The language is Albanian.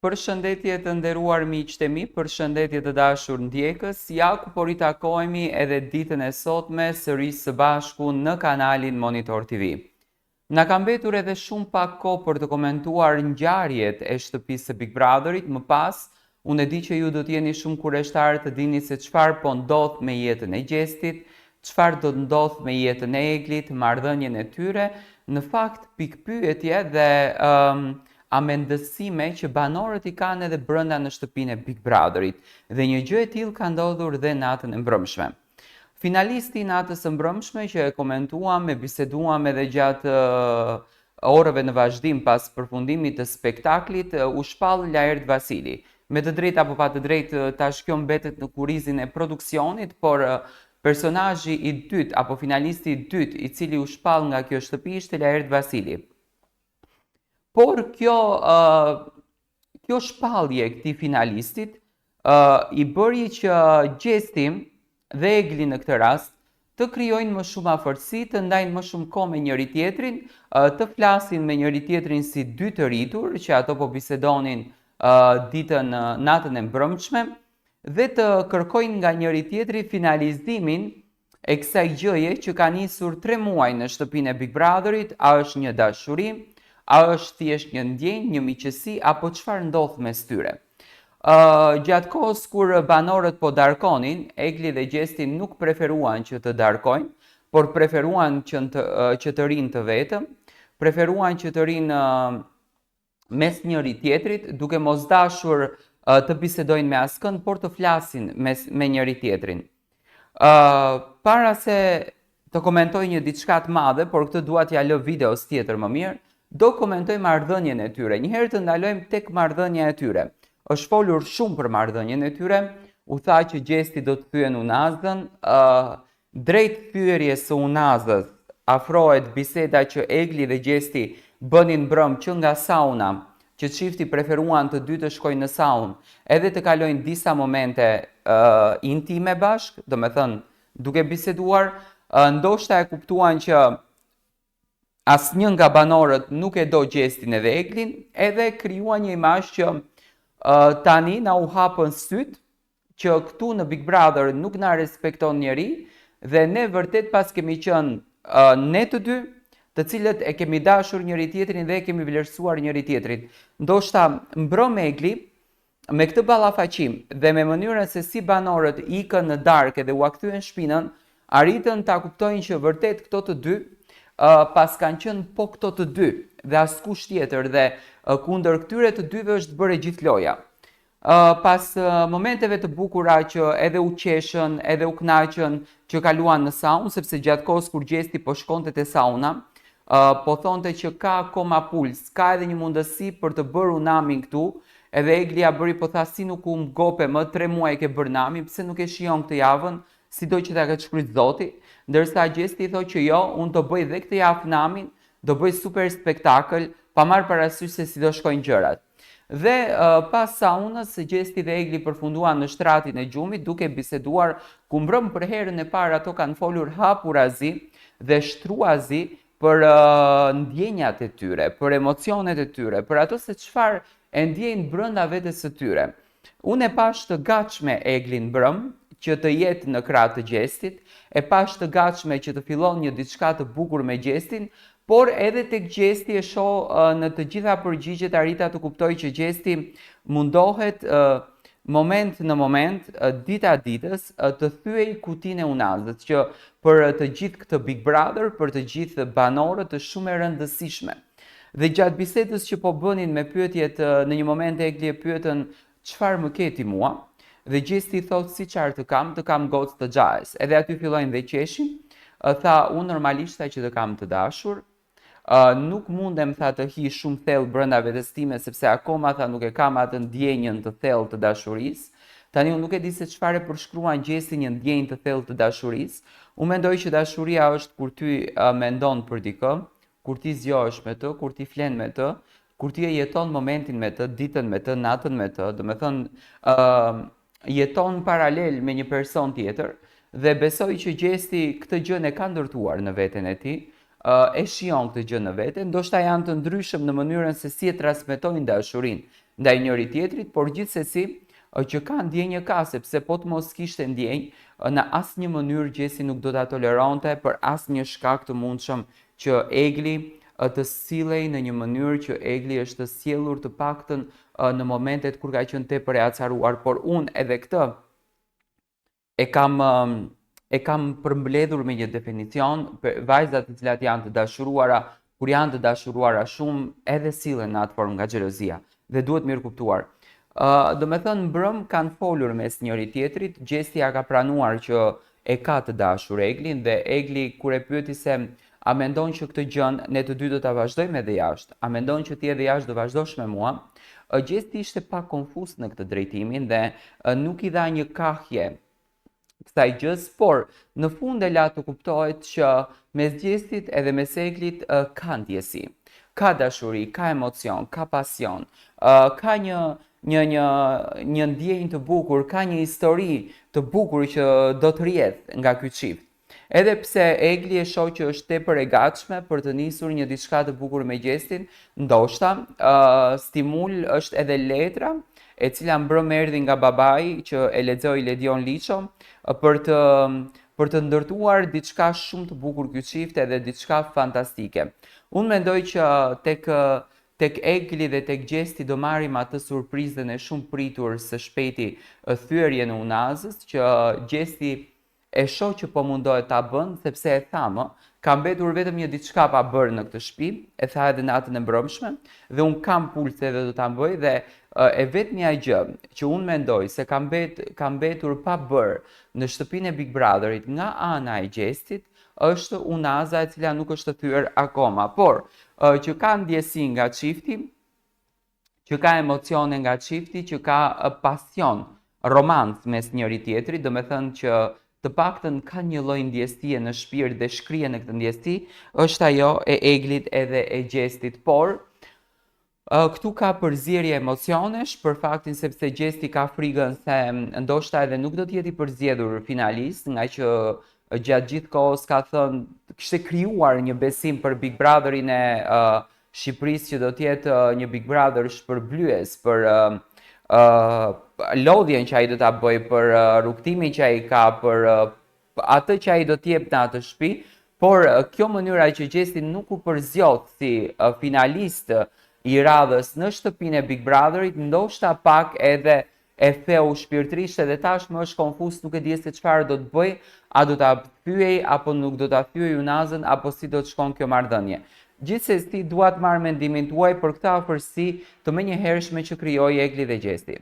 Përshëndetje të nderuar miqtë e mi, përshëndetje të dashur ndjekës, ja ku po ritakohemi edhe ditën e sotme sërish së bashku në kanalin Monitor TV. Na ka mbetur edhe shumë pak kohë për të komentuar ngjarjet e shtëpisë së Big Brotherit, më pas, unë e di që ju do t'jeni shumë kureshtarë të dini se çfarë po ndodh me jetën e Gjestit, çfarë do të ndodh me jetën e Eglit, marrëdhënien e tyre, në fakt pikpyetje dhe amendësime që banorët i kanë edhe brenda në shtëpinë e Big Brotherit, dhe një gjë e tillë ka ndodhur dhe natën e mbrëmshme. Finalisti i natës së mbrëmshme që e komentuam, e biseduam edhe gjatë orëve në vazhdim pas përfundimit të spektaklit, u shpall Laert Vasili. Me të drejtë apo pa të drejtë, tash kjo mbetet në kurrizin e produksionit, por personazhi i dytë apo finalisti i dytë i cili u shpall nga kjo shtëpi ishte Laert Vasili. Por kjo shpallje këtij finalistit i bëri që Gjesti dhe Egli në këtë rast të krijojnë më shumë afërsi, të ndajnë më shumë kohë me njëri tjetrin, të flasin me njëri tjetrin si dy të rritur, që ato po bisedonin natën e mbrëmshme, dhe të kërkojnë nga njëri tjetri finalizimin e kësaj gjëje që ka nisur 3 muaj në shtëpinë e Big Brotherit, a është një dashuri, a është thjesht një ndjenjë, një miqësi, apo çfarë ndodh mes tyre. Gjatë kohës kur banorët po darkonin, Egli dhe Gjesti nuk preferuan që të darkojnë, por preferuan që të rinë të vetëm, preferuan që të rinë mes njëri tjetrit, duke mos dashur të bisedojnë me askënd, por të flasin me njëri tjetrin. Para se të komentoj një diçka të madhe, por këtë dua t'ja lë videos tjetër më mirë, do komentoj marrëdhënien e tyre. Njëherë të ndalojmë tek marrëdhënia e tyre. Është folur shumë për marrëdhënien e tyre, u tha që Gjesti do të thyen Unazën, drejt thyerjes së Unazës afrohet biseda që Egli dhe Gjesti bënin brëm që nga sauna, që çifti preferuan të dy të shkojnë në saunë, edhe të kalojnë disa momente intime bashk, do me thënë duke biseduar, ndoshta e kuptuan që asnjë nga banorët nuk e do Gjestin edhe Eglin, edhe krijuan një imazh që tani na u hapën syt që këtu në Big Brother nuk na respekton njeri, dhe ne vërtet pas kemi qenë ne të dy, të cilët e kemi dashur njëri tjetrin dhe e kemi vlerësuar njëri tjetrin. Ndoshta mbrëm Egli me këtë ballafaqim dhe me mënyrën se si banorët ikën në darkë dhe u kthyen shpinën, arritën ta kuptojnë që vërtet këto të dy pas kanë qenë po këto të dy dhe askush tjetër, dhe kundër këtyre të dyve është bërë gjithë loja. Pas momenteve të bukura që edhe u qeshën, edhe u kënaqën që kaluan në saunë, sepse gjatë kohës kur Gjesti po shkonte te sauna, po thonte që ka akoma puls, ka edhe një mundësi për të bërë unamin këtu, edhe Egli ja bëri po tha si nuk u mgope më 3 muaj ke bërë namin, pse nuk e shijon këtë javën, sido që ta ka shkruajt Zoti, ndërsa Gjesti thotë që jo, unë do bëj dhe këtë javë namin, do bëj super spektakël, pa marrë parasysh se si do shkojnë gjërat. Dhe pas saunës, Gjesti dhe Egli përfunduan në shtratin e gjumit, duke biseduar, ku mbrëm për herën e parë ato kanë folur hapurazi dhe shtruazi për ndjenjat e tyre, për emocionet e tyre, për ato se çfarë e ndjejnë brenda vetes së tyre. Unë e pash të gatshme Eglin brëm, që të jetë në krah të Gjestit, e pash të gatshme që të fillon një diçka të bukur me Gjestin, por edhe tek Gjesti e shoh në të gjitha përgjigjet arrita të kuptoj që Gjesti mundohet moment në moment, dita ditës, të thyej kutinë e Unazës, që për të gjithë këtë Big Brother, për të gjithë banorët është shumë e rëndësishme. Dhe gjatë bisedës që po bënin me pyetjet, në një moment Egli e pyetën çfarë më ke ti mua, dhe Gjesti thotë si çfarë të kam gocë të xhajes. Edhe aty fillojnë dhe qeshin, tha unë normalisht tha që të kam të dashur, nuk mundem tha të hi shumë thellë brenda vetes time, sepse akoma tha nuk e kam atë ndjenjën të thellë të dashurisë. Tani unë nuk e di se çfarë përshkruan Gjesti një ndjenjë të thellë të dashurisë. Unë mendoj që dashuria është kur ty mendon për dikë, kur ti zgjohesh me të, kur ti flen me të, kur ti e jeton momentin me të, ditën me të, natën me të, do me thënë jeton paralel me një person tjetër, dhe besoj që Gjesti këtë gjë e ka ndërtuar në veten e tij, e shijon këtë gjë në vete, ndoshta janë të ndryshëm në mënyrën se si e transmetojnë dashurinë ndaj njëri tjetrit, por gjithsesi që ka ndjenjë ka, sepse po të mos kishte ndjenjë në asnjë mënyrë Gjesi nuk do ta toleronte për asnjë shkak të mundshëm që Egli të sillej në një mënyrë që Egli është të sjellur të paktën në momentet kur ka qenë tepër e acaruar, por unë edhe këtë e kam përmbledhur me një definicion, vajzat të cilat janë të dashuruara, kur janë të dashuruara shumë, edhe sillen në atë formë nga xhelozia dhe duhet mirë kuptuar. Do me thënë mbrëm kanë folur mes njëri tjetrit, Gjesti ja ka pranuar që e ka të dashur Eglin dhe Egli kur e pyeti se a mendon që këtë gjën ne të dy do ta vazhdojmë edhe jashtë, a mendon që ti edhe jashtë do vazhdosh me mua? Gjesti ishte pak konfuz në këtë drejtimin dhe nuk i dha një kahje kësaj gjës, por në fund e la të kuptohet që mes Gjestit edhe mes Eglit ka ndjesi, ka dashuri, ka emocion, ka pasion, ka një ndjenjë të bukur, ka një histori të bukur që do të rrjedh nga ky çift. Edhe pse Egli e shoh që është tepër e gatshme për të nisur një diçka të bukur me Gjestin, ndoshta stimul është edhe letra e cila mbrëm erdhi nga babai që e lexoi Ledion Liço për të ndërtuar diçka shumë të bukur ky çift edhe diçka fantastike. Unë mendoj që tek Egli dhe tek Gjesti do marrim atë surprizën e shumë pritur së shpejti thyerjen e Unazës, që Gjesti e shoh që po mundohet ta bën, sepse e thamë, ka mbetur vetëm një diçka pa bërë në këtë shtëpi, e tha edhe natën e mbrëmshme, dhe unë kam pulse dhe do ta bëj dhe e vetmja gjë që unë mendoj se ka mbetur pa bërë në shtëpinë e Big Brotherit nga ana e Gjestit është Unaza e cila nuk është të thyer akoma, por që ka ndjesi nga çifti, që ka emocione nga çifti, që ka pasion, romancë mes njëri tjetrit, do me thënë që të paktën ka një lloj ndjesie në shpirt dhe shkrihen në këtë ndjesi, është ajo e Eglit edhe e Gjestit, por këtu ka përzierje emocionesh për faktin sepse Gjesti ka frikën se ndoshta edhe nuk do të jeti përzgjedhur finalist, nga që gjatë gjithë kohës ka thënë kishte krijuar një besim për Big Brotherin e Shqipërisë që do të jetë një Big Brother shpërblyes për lodhjen që ai do ta bëjë, për rrugtimin që ai ka, për atë që ai do të jep në atë shtëpi, por kjo mënyra që Gjesti nuk u përzjodh si finalist i radhës në shtëpinë e Big Brotherit, ndoshta pak edhe e theu shpirtërisht edhe tashmë është konfuz, nuk e di se çfarë do të bëj, a do ta thyej apo nuk do ta thyej Unazën, apo si do të shkon kjo marrëdhënie. Gjithsesi dua të marr mendimin tuaj për këtë afërsi të menjëhershme që krijoi Egli dhe Gjesti.